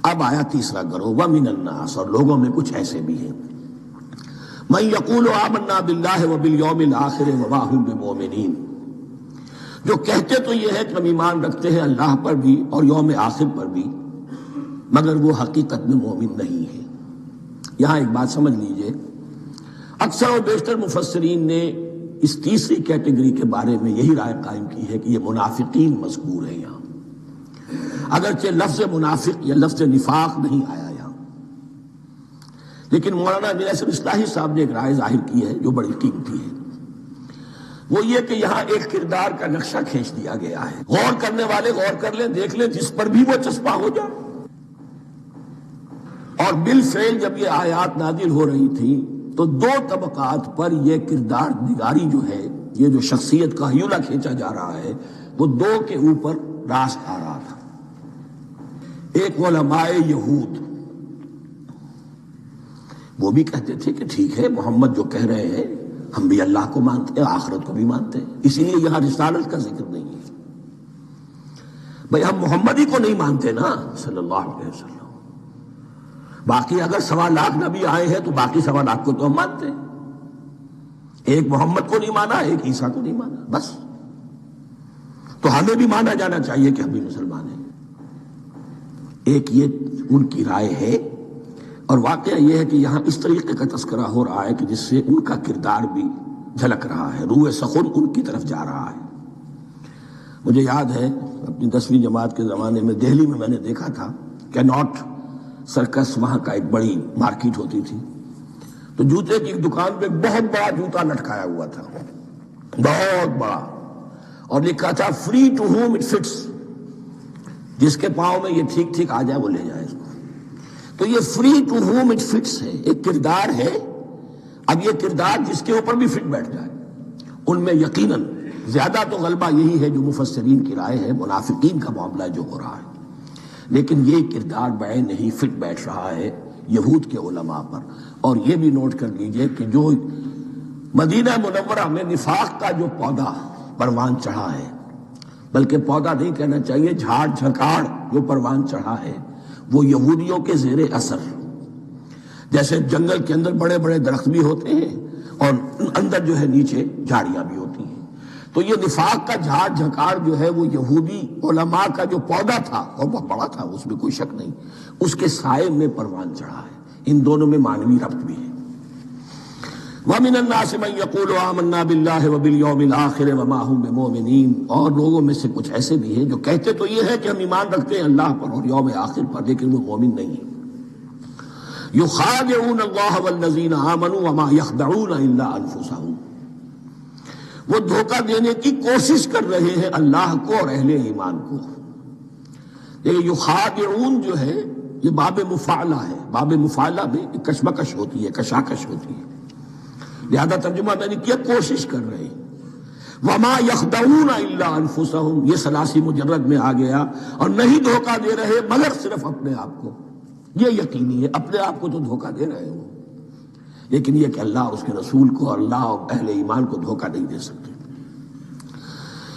اب آیا تیسرا گروہ، وَمِنَ النَّاسِ، اور لوگوں میں کچھ ایسے بھی ہیں، مَن يَقُولُ آمَنَّا بِاللَّهِ وَبِالْيَوْمِ الْآخِرِ وَمَا هُم بِمُؤْمِنِينَ، جو کہتے تو یہ ہے کہ ہم ایمان رکھتے ہیں اللہ پر بھی اور یوم آخر پر بھی، مگر وہ حقیقت میں مومن نہیں ہے۔ یہاں ایک بات سمجھ لیجئے، اکثر اور بیشتر مفسرین نے اس تیسری کیٹیگری کے بارے میں یہی رائے قائم کی ہے کہ یہ منافقین مذکور ہیں یہاں، اگرچہ لفظ منافق یا لفظ نفاق نہیں آیا یہاں، لیکن مولانا امیر احسن اصلاحی صاحب نے ایک رائے ظاہر کی ہے جو بڑی قیمتی ہے، وہ یہ کہ یہاں ایک کردار کا نقشہ کھینچ دیا گیا ہے، غور کرنے والے غور کر لیں، دیکھ لیں، جس پر بھی وہ چسپاں ہو جائے۔ اور بالفعل جب یہ آیات نازل ہو رہی تھی تو دو طبقات پر یہ کردار نگاری جو ہے، یہ جو شخصیت کا ہیولہ کھینچا جا رہا ہے، وہ دو کے اوپر راس آ رہا تھا۔ ایک علماء یہود، وہ بھی کہتے تھے کہ ٹھیک ہے، محمد جو کہہ رہے ہیں ہم بھی اللہ کو مانتے ہیں، آخرت کو بھی مانتے ہیں، اسی لیے یہاں رسالت کا ذکر نہیں ہے۔ بھئی ہم محمد ہی کو نہیں مانتے نا صلی اللہ علیہ وسلم، باقی اگر 1.25 نبی آئے ہیں تو باقی 1.25 کو تو ہم مانتے ہیں، ایک محمد کو نہیں مانا، ایک عیسیٰ کو نہیں مانا، بس تو ہمیں بھی مانا جانا چاہیے کہ ہم بھی مسلمان ہیں۔ ایک یہ ان کی رائے ہے، اور واقعہ یہ ہے کہ یہاں اس طریقے کا تذکرہ ہو رہا ہے کہ جس سے ان کا کردار بھی جھلک رہا ہے، روح سخن ان کی طرف جا رہا ہے۔ مجھے یاد ہے اپنی 10ویں جماعت کے زمانے میں دہلی میں میں نے دیکھا تھا کہ ناٹ سرکس، وہاں کا ایک بڑی مارکیٹ ہوتی تھی، تو جوتے کی ایک دکان پہ بہت بڑا جوتا لٹکایا ہوا تھا، بہت بڑا، اور لکھا تھا free to whom it fits, جس کے پاؤں میں یہ ٹھیک ٹھیک آ جائے وہ لے جائے اس کو۔ تو یہ free to whom it fits ہے، ایک کردار ہے، اب یہ کردار جس کے اوپر بھی فٹ بیٹھ جائے، ان میں یقیناً زیادہ تو غلبہ یہی ہے جو مفسرین کی رائے ہے، منافقین کا معاملہ جو ہو رہا ہے، لیکن یہ کردار بعین نہیں فٹ بیٹھ رہا ہے یہود کے علماء پر۔ اور یہ بھی نوٹ کر لیجئے کہ جو مدینہ منورہ میں نفاق کا جو پودا پروان چڑھا ہے، بلکہ پودا نہیں کہنا چاہیے، جھاڑ جھکاڑ جو پروان چڑھا ہے، وہ یہودیوں کے زیر اثر، جیسے جنگل کے اندر بڑے بڑے درخت بھی ہوتے ہیں اور اندر جو ہے نیچے جھاڑیاں بھی ہوتی ہیں، تو یہ نفاق کا جھاڑ جھکاڑ جو ہے وہ یہودی علماء کا جو پودا تھا اور بہت بڑا تھا، اس میں کوئی شک نہیں، اس کے سائے میں پروان چڑھا ہے۔ ان دونوں میں معنوی ربط بھی ہے۔ وَمِنَ النَّاسِ مَن يَقُولُ آمَنَّا بِاللَّهِ وَبِالْيَوْمِ الْآخِرِ وَمَا هُم بِمُؤْمِنِينَ، اور لوگوں میں سے کچھ ایسے بھی ہیں جو کہتے تو یہ ہے کہ ہم ایمان رکھتے ہیں اللہ پر اور یوم آخر پر، لیکن وہ مومن نہیں ہیں۔ يُخَادِعُونَ اللَّهَ وَالَّذِينَ آمَنُوا وَمَا يَخْدَعُونَ إِلَّا أَنفُسَهُمْ، وہ دھوکہ دینے کی کوشش کر رہے ہیں اللہ کو اور اہل ایمان کو۔ لیکن یخادعون جو ہے یہ باب مفاعلہ ہے، باب مفاعلہ میں کشمکش ہوتی ہے، کشاکش ہوتی ہے، لہذا ترجمہ میں نے کیا کوشش کر رہے ہیں۔ وما یخدعون الا انفسهم، یہ ثلاثی مجرد میں آ گیا، اور نہیں دھوکہ دے رہے مگر صرف اپنے آپ کو، یہ یقینی ہے، اپنے آپ کو تو دھوکہ دے رہے ہو، لیکن یہ کہ اللہ اور اس کے رسول کو اور اللہ اور اہل ایمان کو دھوکہ نہیں دے سکتے۔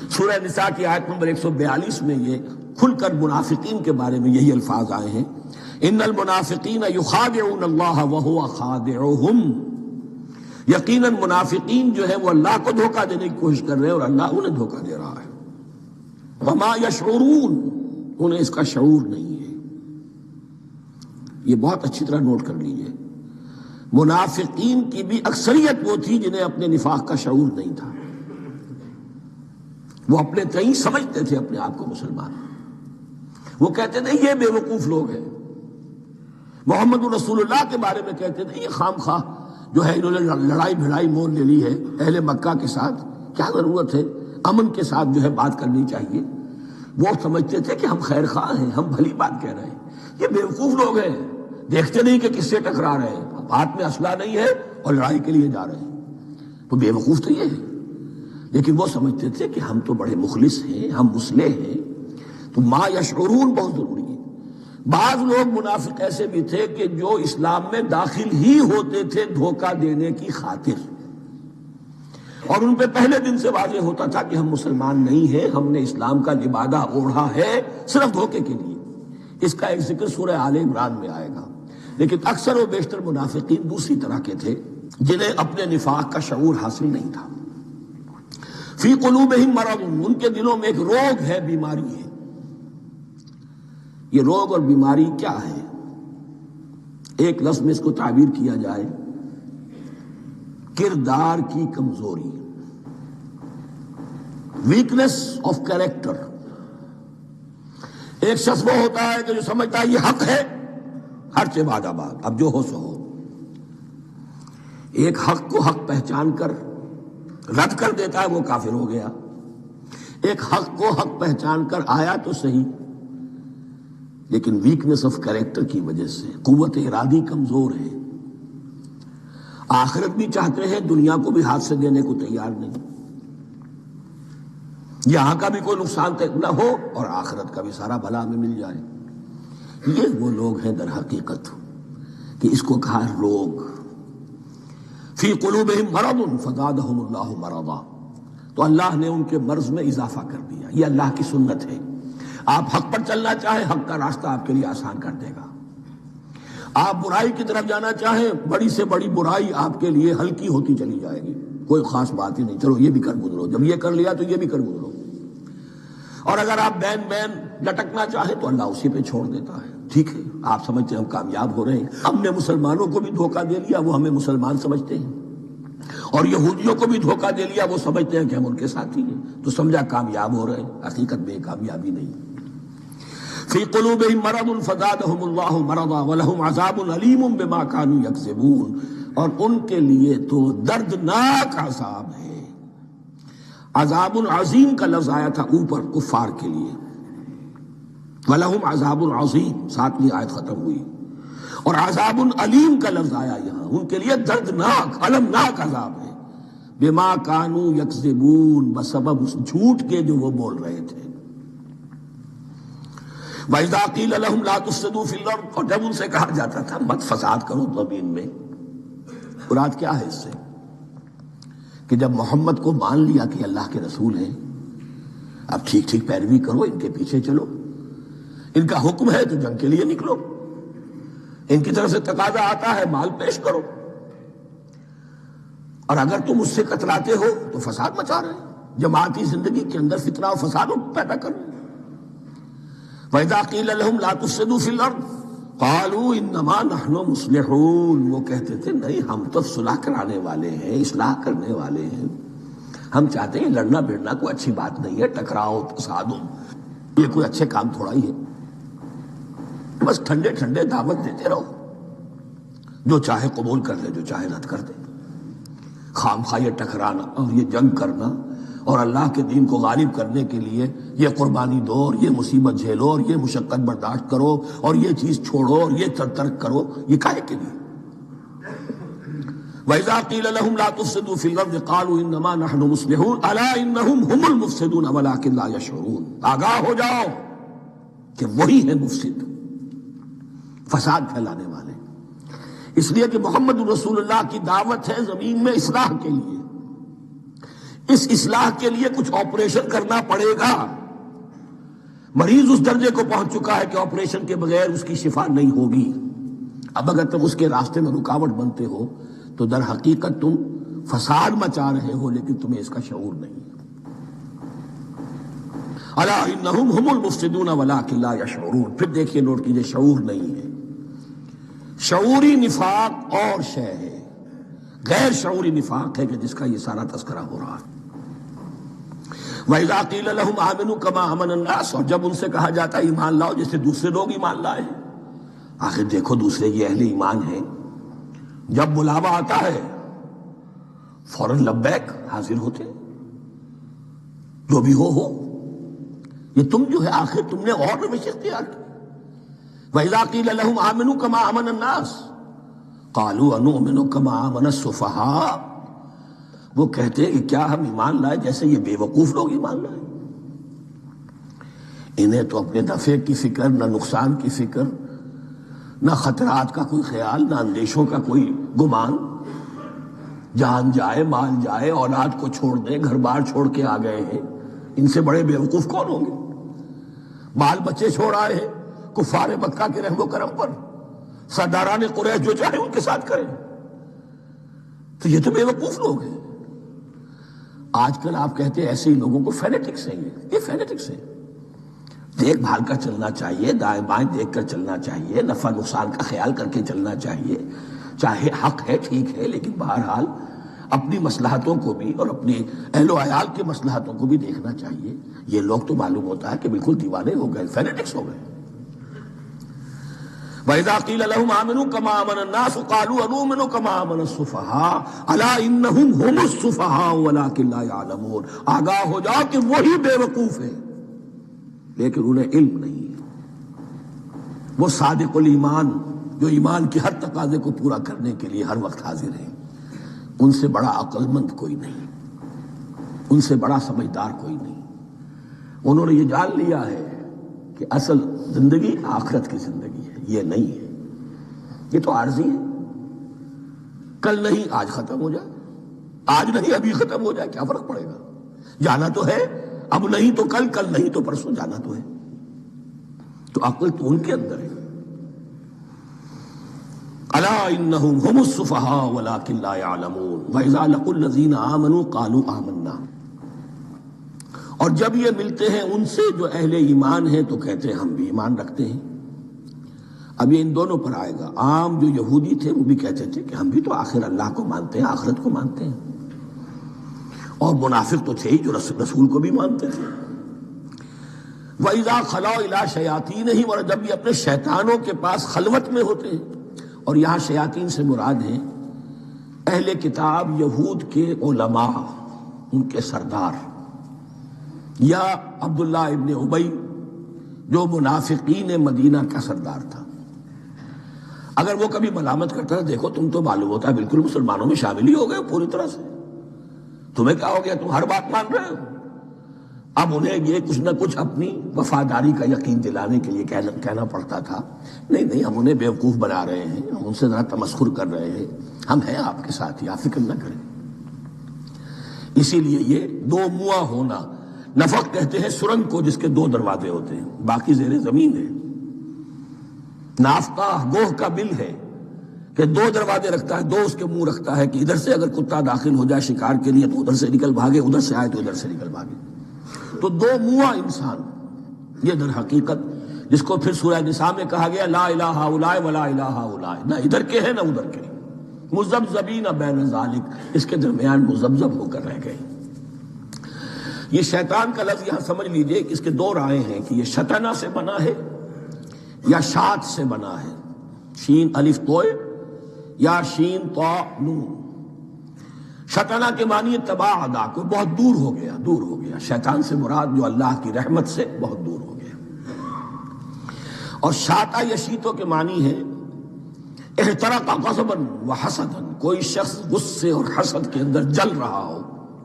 سورہ نساء کی آیت نمبر 142 میں یہ کھل کر منافقین کے بارے میں یہی الفاظ آئے ہیں، ان المنافقین یخادعون اللہ وہو خادعہم، یقیناً منافقین جو ہے وہ اللہ کو دھوکہ دینے کی کوشش کر رہے ہیں اور اللہ انہیں دھوکہ دے رہا ہے۔ وما یشعرون، انہیں اس کا شعور نہیں ہے۔ یہ بہت اچھی طرح نوٹ کر لیجئے، منافقین کی بھی اکثریت وہ تھی جنہیں اپنے نفاق کا شعور نہیں تھا، وہ اپنے تئیں سمجھتے تھے اپنے آپ کو مسلمان، وہ کہتے تھے یہ بے وقوف لوگ ہیں، محمد رسول اللہ کے بارے میں کہتے تھے یہ خام خواہ جو ہے انہوں نے لڑائی بھڑائی مول لے لی ہے اہل مکہ کے ساتھ، کیا ضرورت ہے، امن کے ساتھ جو ہے بات کرنی چاہیے۔ وہ سمجھتے تھے کہ ہم خیر خواہ ہیں، ہم بھلی بات کہہ رہے ہیں، یہ بے وقوف لوگ ہیں، دیکھتے نہیں کہ کس سے ٹکرا رہے ہیں، ہاتھ میں اسلحہ نہیں ہے اور لڑائی کے لیے جا رہے ہیں، تو بے وقوف تو یہ ہے۔ لیکن وہ سمجھتے تھے کہ ہم تو بڑے مخلص ہیں، ہم مصلح ہیں، تو ما یشعرون بہت ضروری ہے۔ بعض لوگ منافق ایسے بھی تھے کہ جو اسلام میں داخل ہی ہوتے تھے دھوکہ دینے کی خاطر، اور ان پہ پہلے دن سے واضح ہوتا تھا کہ ہم مسلمان نہیں ہیں، ہم نے اسلام کا لبادہ اوڑھا ہے صرف دھوکے کے لیے، اس کا ایک ذکر سورہ آل عمران میں آئے گا. لیکن اکثر و بیشتر منافقین دوسری طرح کے تھے جنہیں اپنے نفاق کا شعور حاصل نہیں تھا. فی قلوبہم مرض، ان کے دلوں میں ایک روگ ہے، بیماری ہے. یہ روگ اور بیماری کیا ہے؟ ایک لفظ میں اس کو تعبیر کیا جائے، کردار کی کمزوری، ویکنس آف کیریکٹر. ایک شخص وہ ہوتا ہے کہ جو سمجھتا ہے یہ حق ہے، ہر سے بعد آباد، اب جو ہو سو ہو. ایک حق کو حق پہچان کر رد کر دیتا ہے، وہ کافر ہو گیا. ایک حق کو حق پہچان کر آیا تو صحیح، لیکن ویکنس آف کیریکٹر کی وجہ سے قوت ارادی کمزور ہے. آخرت بھی چاہتے ہیں، دنیا کو بھی ہاتھ سے دینے کو تیار نہیں. یہاں کا بھی کوئی نقصان نہ ہو اور آخرت کا بھی سارا بھلا ہمیں مل جائے. یہ وہ لوگ ہیں در حقیقت کہ اس کو کہا روگ. فی قلوبہم مرض فزادہم اللہ مرضا، تو اللہ نے ان کے مرض میں اضافہ کر دیا. یہ اللہ کی سنت ہے. آپ حق پر چلنا چاہیں، حق کا راستہ آپ کے لیے آسان کر دے گا. آپ برائی کی طرف جانا چاہیں، بڑی سے بڑی برائی آپ کے لیے ہلکی ہوتی چلی جائے گی. کوئی خاص بات ہی نہیں، چلو یہ بھی کر گزرو، جب یہ کر لیا تو یہ بھی کر گزرو. اور اگر آپ بین بین لٹکنا چاہیں تو اللہ اسی پہ چھوڑ دیتا ہے. ٹھیک ہے، آپ سمجھتے ہیں ہم کامیاب ہو رہے ہیں، ہم نے مسلمانوں کو بھی دھوکہ دے لیا، وہ ہمیں مسلمان سمجھتے ہیں، اور یہودیوں کو بھی دھوکہ دے لیا، وہ سمجھتے ہیں کہ ہم ان کے ساتھی ہیں، تو سمجھا کامیاب ہو رہے ہیں. حقیقت میں کامیابی نہیں. فی قلوبہم مرض فزادہم اللہ مرضا ولہم عذاب علیم بما کانوا یکذبون، اور ان کے لیے تو دردناک عذاب ہے. عذاب عظیم کا لفظ آیا تھا اوپر کفار کے لیے، وَلَهُمْ عَذَابٌ عَظِيمٌ، 7ویں آیت ختم ہوئی. اور عذاب علیم کا لفظ آیا یہاں، ان کے لیے دردناک المناک عذاب ہے. بما کانوا یکذبون، بسبب اس جھوٹ کے جو وہ بول رہے تھے. وَإِذَا قِيلَ لَهُمْ لَا تُفْسِدُوا فِي الْأَرْضِ، اور جب ان سے کہا جاتا تھا مت فساد کرو زمین میں. مراد کیا ہے اس سے؟ کہ جب محمد کو مان لیا کہ اللہ کے رسول ہیں، اب ٹھیک ٹھیک پیروی کرو، ان کے پیچھے چلو، ان کا حکم ہے تو جنگ کے لیے نکلو، ان کی طرف سے تقاضا آتا ہے مال پیش کرو، اور اگر تم اس سے کتراتے ہو تو فساد مچا رہے ہیں، جماعتی زندگی کے اندر فتنہ و فساد پیدا کر رہے ہیں. وَإِذَا قِيلَ لَهُمْ لَا تُفْسِدُوا فِي الْأَرْضِ قَالُوا إِنَّمَا نَحْنُ مُصْلِحُونَ، وہ کہتے تھے نہیں، ہم تو صلح کرانے والے ہیں، اصلاح کرنے والے ہیں. ہم چاہتے ہیں لڑنا بھیڑنا کوئی اچھی بات نہیں ہے، ٹکراؤ تصادم یہ کوئی اچھے کام تھوڑا ہی ہے. بس ٹھنڈے ٹھنڈے دعوت دیتے رہو، جو چاہے قبول کر لے، جو چاہے رد کر دے. خام خواہ یہ ٹکرانا اور یہ جنگ کرنا اور اللہ کے دین کو غالب کرنے کے لیے یہ قربانی دو اور یہ مصیبت جھیلو اور یہ مشقت برداشت کرو اور یہ چیز چھوڑو اور یہ ترک کرو، یہ کاہے کے لیے؟ وَإِذَا قِيلَ لَهُمْ لَا تُفْسِدُوا فِي الْأَرْضِ قَالُوا إِنَّمَا نَحْنُ مُصْلِحُونَ أَلَا إِنَّهُمْ هُمُ الْمُفْسِدُونَ وَلَكِنْ لَا يَشْعُرُونَ. آگاہ ہو جاؤ کہ وہی ہے مفسد، فساد پھیلانے والے. اس لیے کہ محمد رسول اللہ کی دعوت ہے زمین میں اصلاح کے لیے. اس اصلاح کے لیے کچھ آپریشن کرنا پڑے گا. مریض اس درجے کو پہنچ چکا ہے کہ آپریشن کے بغیر اس کی شفا نہیں ہوگی. اب اگر تم اس کے راستے میں رکاوٹ بنتے ہو تو در حقیقت تم فساد مچا رہے ہو، لیکن تمہیں اس کا شعور نہیں ہے. الا انہم ہم المفسدون ولکن لا یشعرون. پھر دیکھیے، نوٹ کیجئے، شعور نہیں ہے. شعوری نفاق اور شے ہے، غیر شعوری نفاق ہے کہ جس کا یہ سارا تذکرہ ہو رہا ہے. وَإِذَا قِيلَ لَهُمْ آمِنُوا كَمَا آمَنَ النَّاسُ، اور جب ان سے کہا جاتا ہے ایمان لاؤ جیسے دوسرے لوگ ایمان لائے. آخر دیکھو دوسرے یہ اہل ایمان ہیں، جب بلاوا آتا ہے فوراً لبیک حاضر ہوتے، جو بھی ہو. یہ تم جو ہے آخر تم نے اور روش اختیار کی. وَإِذَا قِيلَ لَهُمْ آمِنُوا كَمَا آمَنَ النَّاسُ قَالُوا أَنُؤْمِنُ كَمَا آمَنَ السُّفَهَاءُ. وہ کہتے ہیں کہ کیا ہم ایمان لائے جیسے یہ بے وقوف لوگ ایمان لائے. انہیں تو اپنے نفع کی فکر، نہ نقصان کی فکر، نہ خطرات کا کوئی خیال، نہ اندیشوں کا کوئی گمان. جان جائے، مال جائے، اولاد کو چھوڑ دیں، گھر بار چھوڑ کے آ گئے ہیں. ان سے بڑے بے وقوف کون ہوں گے؟ بال بچے چھوڑ آئے ہیں، کفار مکہ کے رحم و کرم پر، سرداران قریش جو چاہے ان کے ساتھ کریں. تو یہ تو بے وقوف لوگ ہیں. آج کل آپ کہتے ہیں ایسے ہی لوگوں کو فینیٹکس ہیں. یہ فینیٹکس ہیں. دیکھ بھال کر چلنا چاہیے، دائیں بائیں دیکھ کر چلنا چاہیے، نفع نقصان کا خیال کر کے چلنا چاہیے. چاہے حق ہے ٹھیک ہے، لیکن بہرحال اپنی مصلحتوں کو بھی اور اپنی اہل و عیال کی مصلحتوں کو بھی دیکھنا چاہیے. یہ لوگ تو معلوم ہوتا ہے کہ بالکل دیوانے ہو گئے، فینیٹکس ہو گئے. وَإِذَا قِيلَ لَهُمْ آمِنُوا كَمَا آمَنَ النَّاسُ قَالُوا أَنُؤْمِنُ كَمَا آمَنَ السُّفَهَاءُ أَلَا إِنَّهُمْ هُمُ السُّفَهَاءُ وَلَٰكِن لَّا يَعْلَمُونَ. آگاہ ہو جاؤ کہ وہی بے وقوف ہیں لیکن انہیں علم نہیں ہے. وہ صادق الایمان جو ایمان کی ہر تقاضے کو پورا کرنے کے لیے ہر وقت حاضر ہیں، ان سے بڑا عقل مند کوئی نہیں، ان سے بڑا سمجھدار کوئی نہیں. انہوں نے یہ جان لیا ہے کہ اصل زندگی آخرت کی زندگی ہے، یہ نہیں ہے. یہ تو عارضی ہے. کل نہیں آج ختم ہو جائے، آج نہیں ابھی ختم ہو جائے، کیا فرق پڑے گا؟ جانا تو ہے، اب نہیں تو کل، کل نہیں تو پرسوں جانا تو ہے. تو عقل تو ان کے اندر ہے. الا انہم هم السفہاء ولکن لا یعلمون واذا لقوا الذین آمنوا قالوا آمنا. اور جب یہ ملتے ہیں ان سے جو اہل ایمان ہیں تو کہتے ہیں ہم بھی ایمان رکھتے ہیں. اب یہ ان دونوں پر آئے گا. عام جو یہودی تھے وہ بھی کہتے تھے کہ ہم بھی تو آخر اللہ کو مانتے ہیں، آخرت کو مانتے ہیں. اور منافق تو تھے ہی جو رسول کو بھی مانتے تھے. وَإِذَا خَلَوْا إِلَىٰ شَيَاطِينِهِمْ. اور جب یہ اپنے شیطانوں کے پاس خلوت میں ہوتے ہیں، اور یہاں شیاطین سے مراد ہیں اہل کتاب یہود کے علماء، ان کے سردار، یا عبداللہ ابن ابی جو منافقین مدینہ کا سردار تھا. اگر وہ کبھی ملامت کرتا ہے، دیکھو تم تو معلوم ہوتا ہے بالکل مسلمانوں میں شامل ہی ہو گئے پوری طرح سے، تمہیں کیا ہو گیا، تم ہر بات مان رہے ہو. اب انہیں یہ کچھ نہ کچھ اپنی وفاداری کا یقین دلانے کے لیے کہنا پڑتا تھا، نہیں نہیں ہم انہیں بیوقوف بنا رہے ہیں، ہم ان سے ذرا تمسخر کر رہے ہیں، ہم ہیں آپ کے ساتھ ہی، آپ فکر نہ کریں. اسی لیے یہ دو منہ ہونا، نفق کہتے ہیں سرنگ کو جس کے دو دروازے ہوتے ہیں، باقی زیر زمین ہے. نافقہ گوہ کا بل ہے کہ دو دروازے رکھتا ہے، دو اس کے منہ رکھتا ہے کہ ادھر سے اگر کتا داخل ہو جائے شکار کے لیے تو ادھر سے نکل بھاگے، ادھر سے آئے تو ادھر سے نکل بھاگے. تو دو منہ انسان، یہ در حقیقت جس کو پھر سورہ نساء میں کہا گیا لا الہ الا ولا الہ الا، نہ ادھر کے ہیں نہ ادھر کے، مذبذبین بین ذالک، اس کے درمیان مذبذب ہو کر رہ گئے. یہ شیطان کا لفظ یہاں سمجھ لیجئے کہ اس کے دو رائے ہیں کہ یہ شطنہ سے بنا ہے یا شات سے بنا ہے، شین الف توئے یا شین طا نون. شطنہ کے معنی تباعدا، کو بہت دور ہو گیا، دور ہو گیا. شیطان سے مراد جو اللہ کی رحمت سے بہت دور ہو گیا. اور شاتا یشیتو کے معنی ہے احترق غضبا وحسدا، کوئی شخص غصے اور حسد کے اندر جل رہا ہو،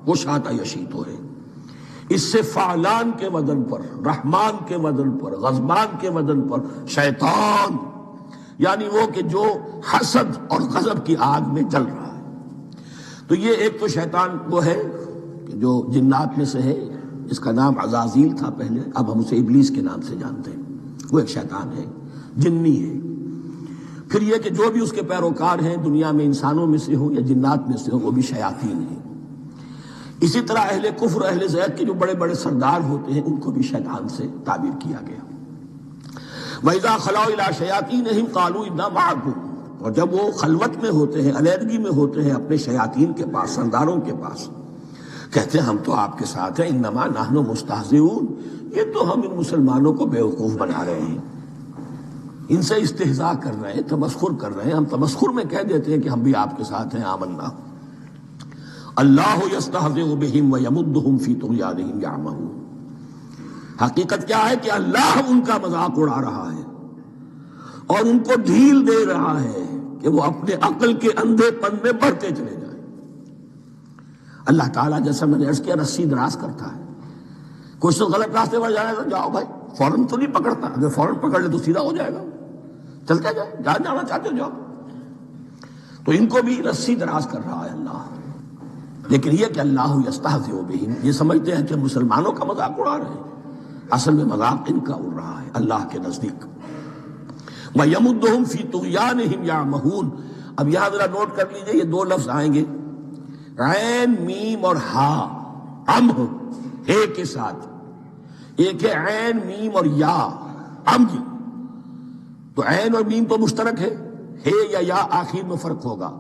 وہ شاتا یشیتو ہے. اس سے فعلان کے وزن پر، رحمان کے وزن پر، غضبان کے وزن پر شیطان، یعنی وہ کہ جو حسد اور غضب کی آگ میں جل رہا ہے. تو یہ ایک تو شیطان وہ ہے کہ جو جنات میں سے ہے، اس کا نام عزازیل تھا پہلے، اب ہم اسے ابلیس کے نام سے جانتے ہیں. وہ ایک شیطان ہے، جنی ہے. پھر یہ کہ جو بھی اس کے پیروکار ہیں دنیا میں انسانوں میں سے ہوں یا جنات میں سے ہوں، وہ بھی شیاطین ہیں. اسی طرح اہل کفر، اہل زیغ کے جو بڑے بڑے سردار ہوتے ہیں، ان کو بھی شیطان سے تعبیر کیا گیا. وَإِذَا خَلَوْا إِلَىٰ شَيَاطِينِهِمْ قَالُوا إِنَّا مَعَكُمْ. اور جب وہ خلوت میں ہوتے ہیں، علیحدگی میں ہوتے ہیں اپنے شیاطین کے پاس، سرداروں کے پاس، کہتے ہیں ہم تو آپ کے ساتھ ہیں. انما نحن مستہزئون، یہ تو ہم ان مسلمانوں کو بیوقوف بنا رہے ہیں، ان سے استہزاء کر رہے ہیں، تمسخر کر رہے ہیں. ہم تمسخر میں کہہ دیتے ہیں کہ ہم بھی آپ کے ساتھ ہیں، آمنا. اللہ یستہزئ بہم ویمدہم فی طغیانہم یعمہون. حقیقت کیا ہے کہ اللہ ان کا مذاق اڑا رہا ہے اور ان کو ڈھیل دے رہا ہے کہ وہ اپنے عقل کے اندھے پن میں بڑھتے چلے جائیں. اللہ تعالیٰ جیسا میں نے عرض کیا رسی دراز کرتا ہے. کوئی شخص غلط راستے پر جائے تو جاؤ بھائی، فوراً تو نہیں پکڑتا، اگر فوراً پکڑ لے تو سیدھا ہو جائے گا، چلتے جائے، جہاں جانا چاہتے ہو جاؤ. تو ان کو بھی رسی دراز کر رہا ہے اللہ. لیکن یہ کہ اللہ یستہزئ بہم، یہ سمجھتے ہیں کہ مسلمانوں کا مذاق اڑا رہے ہیں، اصل میں مذاق ان کا اڑ رہا ہے اللہ کے نزدیک. وَيَمُدُّهُمْ فِي طُغْيَانِهِمْ يَعْمَهُونَ. اب یہاں ذرا نوٹ کر لیجئے، یہ دو لفظ آئیں گے، عین میم اور ہا، امہ ہے کے ساتھ، ایک ہے عین میم اور یا امج. تو عین اور میم تو مشترک ہے یا آخر میں فرق ہوگا.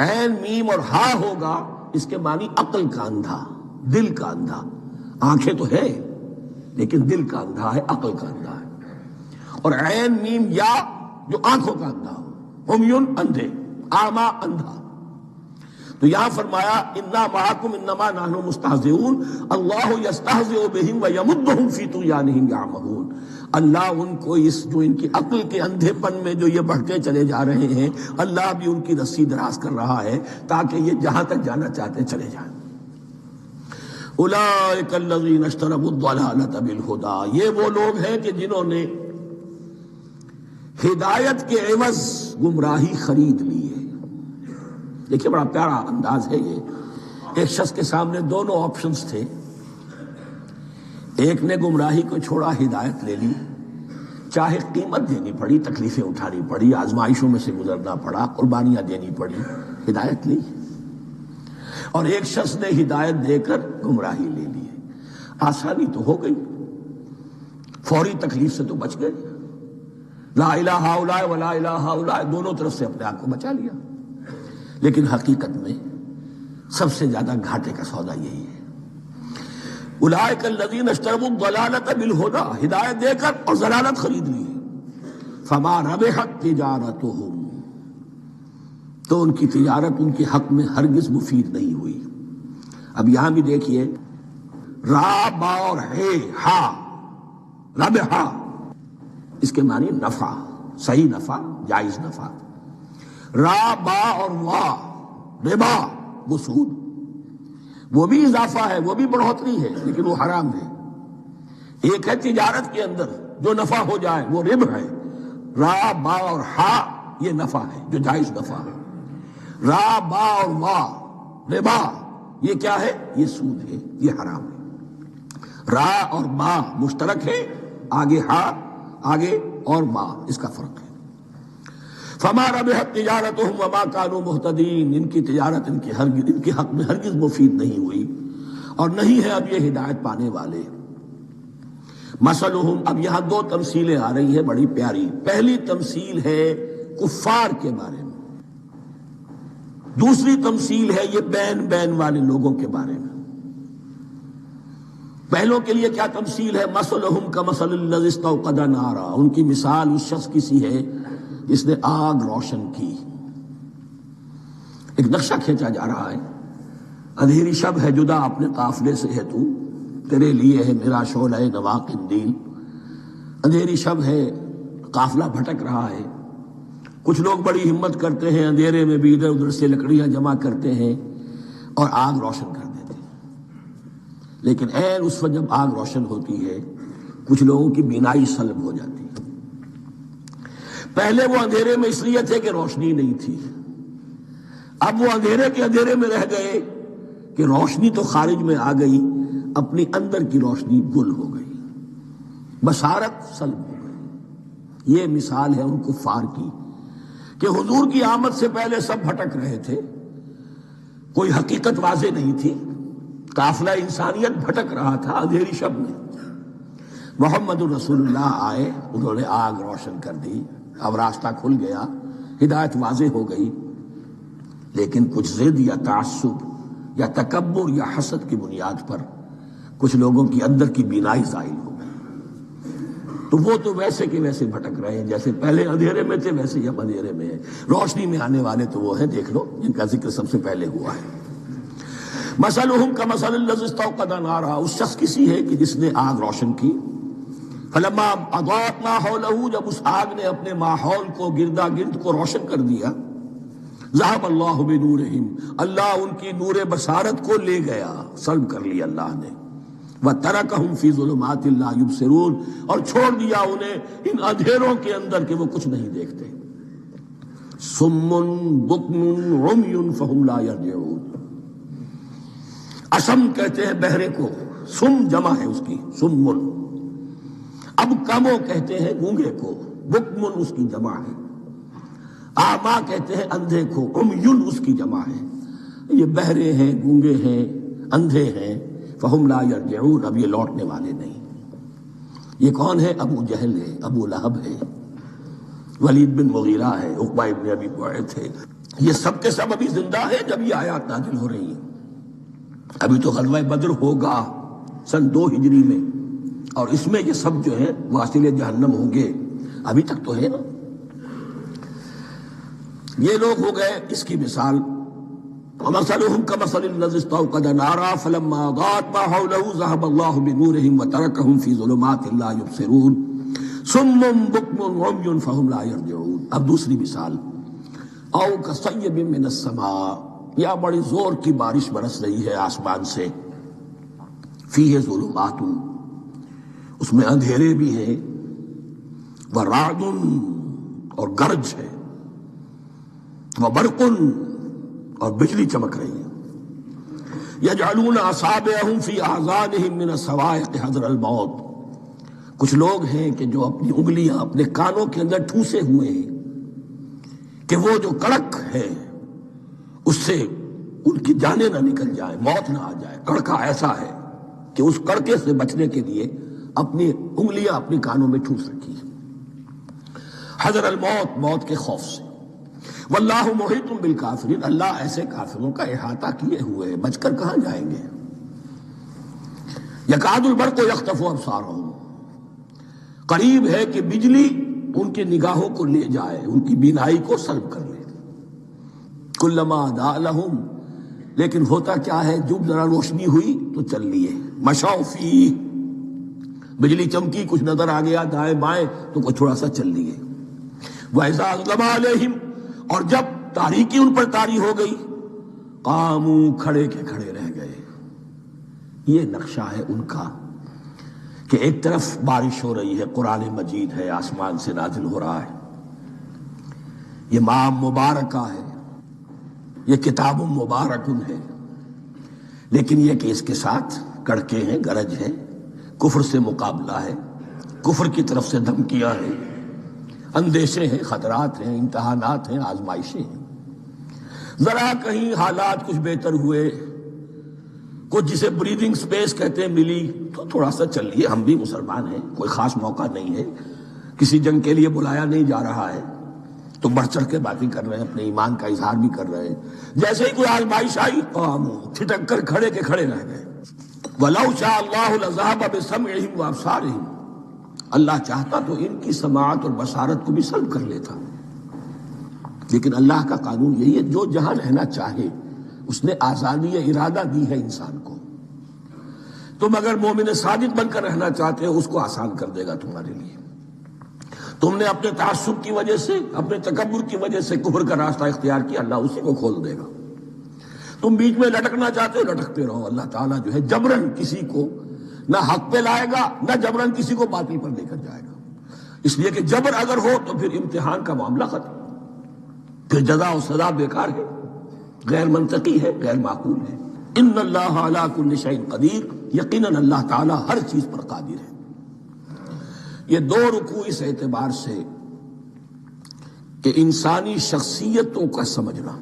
عین میم اور ہا ہوگا، اس کے معنی عقل کا اندھا، دل کا اندھا. آنکھیں تو ہے لیکن دل کا اندھا ہے، عقل کا اندھا ہے. اور عین میم یا جو آنکھوں کا اندھا ہو، عمیٌ اندھے، اعمیٰ اندھا. تو یہاں فرمایا انا معکم انما نحن مستہزئون اللہ یستہزئ بہم ویمدہم فی طغیانہم یعمہون. اللہ ان کو اس جو ان کی عقل کے اندھے پن میں جو یہ بڑھتے چلے جا رہے ہیں، اللہ بھی ان کی رسی دراز کر رہا ہے تاکہ یہ جہاں تک جانا چاہتے چلے جائیں. اولئک الذین اشتروا الضلالۃ بالہدی، یہ وہ لوگ ہیں کہ جنہوں نے ہدایت کے عوض گمراہی خرید لی ہے. دیکھیے بڑا پیارا انداز ہے یہ. ایک شخص کے سامنے دونوں آپشنز تھے، ایک نے گمراہی کو چھوڑا، ہدایت لے لی، چاہے قیمت دینی پڑی، تکلیفیں اٹھانی پڑی، آزمائشوں میں سے گزرنا پڑا، قربانیاں دینی پڑی، ہدایت لی. اور ایک شخص نے ہدایت دے کر گمراہی لے لی ہے. آسانی تو ہو گئی، فوری تکلیف سے تو بچ گئے، لا الہ الا اللہ ولا الہ الا اللہ، دونوں طرف سے اپنے آپ کو بچا لیا. لیکن حقیقت میں سب سے زیادہ گھاٹے کا سودا یہی ہے. اولئک الذین اشتروا الضلالۃ بالہدی، ہدایت دے کر اور ضلالت خرید لی. فما ربحت تجارتہم، تو ان کی تجارت ان کے حق میں ہرگز مفید نہیں ہوئی. اب یہاں بھی دیکھیے، را با اور ہے ہا، ربحا، اس کے معنی نفع، صحیح نفع، جائز نفع. را با اور وا، ربا، وہ سود، وہ بھی اضافہ ہے، وہ بھی بڑھوتری ہے، لیکن وہ حرام ہے. ایک ہے تجارت کے اندر جو نفع ہو جائے وہ ربح ہے. را با اور ہا یہ نفع ہے جو جائز نفع ہے. را با اور وا ربا یہ کیا ہے؟ یہ سود ہے، یہ حرام ہے. را اور با مشترک ہے، آگے ہا، آگے اور ما، اس کا فرق ہے. فما ربحت تجارتہم وما كانوا مہتدین، ان کی تجارت ان کے حق میں ہرگز مفید نہیں ہوئی اور نہیں ہے اب یہ ہدایت پانے والے. مثلہم، اب یہاں دو تمثیلیں آ رہی ہیں بڑی پیاری. پہلی تمثیل ہے کفار کے بارے میں، دوسری تمثیل ہے یہ بین والے لوگوں کے بارے میں. پہلوں کے لیے کیا تمثیل ہے؟ مثلہم کمثل الذی استوقد نارا، ان کی مثال اس شخص کی سی ہے جس نے آگ روشن کی. ایک نقشہ کھینچا جا رہا ہے، اندھیری شب ہے جدا اپنے قافلے سے ہے تو، تیرے لیے ہے میرا شعلہ نوا قندیل. اندھیری شب ہے، قافلہ بھٹک رہا ہے. کچھ لوگ بڑی ہمت کرتے ہیں، اندھیرے میں بھی ادھر ادھر سے لکڑیاں جمع کرتے ہیں اور آگ روشن کر دیتے ہیں. لیکن عین اس وقت جب آگ روشن ہوتی ہے کچھ لوگوں کی بینائی سلب ہو جاتی ہے. پہلے وہ اندھیرے میں اس لیے تھے کہ روشنی نہیں تھی، اب وہ اندھیرے کے اندھیرے میں رہ گئے کہ روشنی تو خارج میں آ گئی، اپنی اندر کی روشنی گل ہو گئی، بصارت سلب ہو گئی. یہ مثال ہے ان کفار کی کہ حضور کی آمد سے پہلے سب بھٹک رہے تھے، کوئی حقیقت واضح نہیں تھی، قافلہ انسانیت بھٹک رہا تھا اندھیری شب میں. محمد رسول اللہ آئے، انہوں نے آگ روشن کر دی، اب راستہ کھل گیا، ہدایت واضح ہو گئی. لیکن کچھ ضد یا تعصب یا تکبر یا حسد کی بنیاد پر کچھ لوگوں کی اندر کی بینائی زائل ہو گئی. تو وہ تو ویسے کے ویسے بھٹک رہے ہیں، جیسے پہلے اندھیرے میں تھے ویسے ہی اب اندھیرے میں ہیں. روشنی میں آنے والے تو وہ ہیں، دیکھ لو جن کا ذکر سب سے پہلے ہوا ہے. مثلہم کمثل الذی استوقد نارا، اس شخص کی سی ہے کہ جس نے آگ روشن کی. فلما اضاءت ما حولہ، جب اس آگ نے اپنے ماحول کو، گردا گرد کو روشن کر دیا، ذهب اللہ بنورہم، اللہ ان کی نور بصارت کو لے گیا، سلب کر لیا اللہ نے. وترکہم فی ظلمات لا یبصرون، اور چھوڑ دیا انہیں ان اندھیروں کے اندر کہ وہ کچھ نہیں دیکھتے. صم بکم عمی فہم لا یرجعون، اسم کہتے ہیں بہرے کو، سم جمع ہے اس کی، سم. اب کمو کہتے ہیں گونگے کو، بکمن اس کی جمع ہے، آما کہتے ہیں اندھے کو، عمیٌ اس کی جمع ہے، یہ بہرے ہیں، گونگے ہیں، اندھے ہیں، فہم لا یرجعون، اب یہ لوٹنے والے نہیں۔ یہ کون ہے؟ ابو جہل ہے، ابو لہب ہے، ولید بن مغیرہ ہے، عقبہ ابن ابی معیط ہے، یہ سب کے سب ابھی زندہ ہیں جب یہ آیات نازل ہو رہی ہیں۔ ابھی تو غزوہ بدر ہوگا سن 2 ہجری میں، اور اس میں یہ سب جو ہیں واصل جہنم ہوں گے، ابھی تک تو ہے نا۔ یہ لوگ ہو گئے اس کی مثال، وَمَثَلُهُمْ كَمَثَلِ الَّذِي اسْتَوْقَدَ نَارًا فَلَمَّا أَضَاءَتْ مَا حَوْلَهُ ذَهَبَ اللَّهُ بِنُورِهِمْ وَتَرَكَهُمْ فِي ظُلُمَاتٍ لَا يُبْصِرُونَ صُمٌّ بُكْمٌ عُمْيٌ فَهُمْ لَا يَرْجِعُونَ۔ اب دوسری مثال، أَوْ كَصَيِّبٍ مِّنَ السَّمَاءِ، یا بڑی زور کی بارش برس رہی ہے آسمان سے، فِيهِ ظُلُمَاتٌ، اس میں اندھیرے بھی ہیں، وَرَعْدٌ، اور گرج ہے، وَبَرْقٌ، اور بجلی چمک رہی ہے، یجعلون اصابعهم فی اذانهم من الصواعق حذر الموت، کچھ لوگ ہیں کہ جو اپنی انگلیاں اپنے کانوں کے اندر ٹھوسے ہوئے ہیں کہ وہ جو کڑک ہے اس سے ان کی جانیں نہ نکل جائیں، موت نہ آ جائے۔ کڑکا ایسا ہے کہ اس کڑکے سے بچنے کے لیے اپنی انگلیاں اپنی کانوں میں ٹھوس رکھی ہیں، حذر الموت، موت کے خوف سے۔ واللہ محیط بالکافرین، اللہ ایسے کافروں کا احاطہ کیے ہوئے ہے، بچ کر کہاں جائیں گے۔ یکاد البرق یخطف ابصارهم، قریب ہے کہ بجلی ان کی نگاہوں کو لے جائے، ان کی بینائی کو سلب کر لے۔ کلما اضاء لهم، لیکن ہوتا کیا ہے، جب ذرا روشنی ہوئی تو چل لیے، مشوا فیہ، بجلی چمکی، کچھ نظر آ گیا دائیں بائیں تو کچھ تھوڑا سا چل لیے۔ وَإِذَا أَظْلَمَ عَلَيْهِمْ، اور جب تاریکی ان پر طاری ہو گئی، قاموا، کھڑے کے کھڑے رہ گئے۔ یہ نقشہ ہے ان کا کہ ایک طرف بارش ہو رہی ہے، قرآن مجید ہے، آسمان سے نازل ہو رہا ہے، یہ ماہ مبارکہ ہے، یہ کتاب مبارکن ہے، لیکن یہ کہ اس کے ساتھ کڑکے ہیں، گرج ہے، کفر سے مقابلہ ہے، کفر کی طرف سے دھمکیاں ہیں، اندیشے ہیں، خطرات ہیں، امتحانات ہیں، آزمائشیں ہیں۔ ذرا کہیں حالات کچھ بہتر ہوئے، کچھ جسے بریدنگ سپیس کہتے ہیں ملی تو تھوڑا سا چل لیے، ہم بھی مسلمان ہیں، کوئی خاص موقع نہیں ہے، کسی جنگ کے لیے بلایا نہیں جا رہا ہے تو بڑھ چڑھ کے باتیں کر رہے ہیں، اپنے ایمان کا اظہار بھی کر رہے ہیں۔ جیسے ہی کوئی آزمائش آئی، قاموا، چھٹک کر کھڑے کے کھڑے رہ گئے۔ وَلَوْ شَاءَ اللَّهُ لَذَهَبَ بِسَمْعِهِمْ وَأَبْصَارِهِمْ، اللہ چاہتا تو ان کی سماعت اور بصارت کو بھی سلب کر لیتا، لیکن اللہ کا قانون یہی ہے، جو جہاں رہنا چاہے اس نے آزادی ارادہ دی ہے انسان کو۔ تم اگر مومن صادق بن کر رہنا چاہتے ہو، اس کو آسان کر دے گا تمہارے لیے۔ تم نے اپنے تعصب کی وجہ سے، اپنے تکبر کی وجہ سے کفر کا راستہ اختیار کیا، اللہ اسی کو کھول دے گا۔ تم بیچ میں لٹکنا چاہتے ہو، لٹکتے رہو، اللہ تعالیٰ جو ہے جبرن کسی کو نہ حق پہ لائے گا، نہ جبرن کسی کو باطل پر لے کر جائے گا، اس لیے کہ جبر اگر ہو تو پھر امتحان کا معاملہ ختم، پھر جزا و سزا بیکار ہے، غیر منطقی ہے، غیر معقول ہے۔ ان اللہ علی کل شیء قدیر، یقیناً اللہ تعالیٰ ہر چیز پر قادر ہے۔ یہ 2 رکوع اس اعتبار سے کہ انسانی شخصیتوں کا سمجھنا،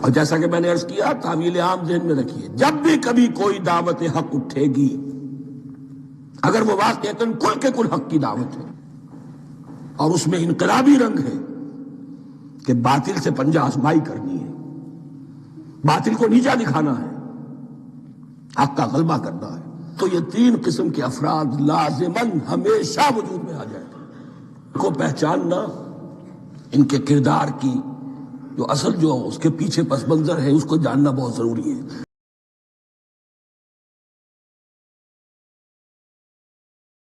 اور جیسا کہ میں نے عرض کیا، تعویل عام ذہن میں رکھیے، جب بھی کبھی کوئی دعوت حق اٹھے گی، اگر وہ واقعتاً کل کے کل حق کی دعوت ہے اور اس میں انقلابی رنگ ہے کہ باطل سے پنجہ آزمائی کرنی ہے، باطل کو نیچا دکھانا ہے، حق کا غلبہ کرنا ہے، تو یہ 3 قسم کے افراد لازماً ہمیشہ وجود میں آ جائیں گے۔ کو پہچاننا، ان کے کردار کی جو اصل جو اس کے پیچھے پس منظر ہے اس کو جاننا بہت ضروری ہے۔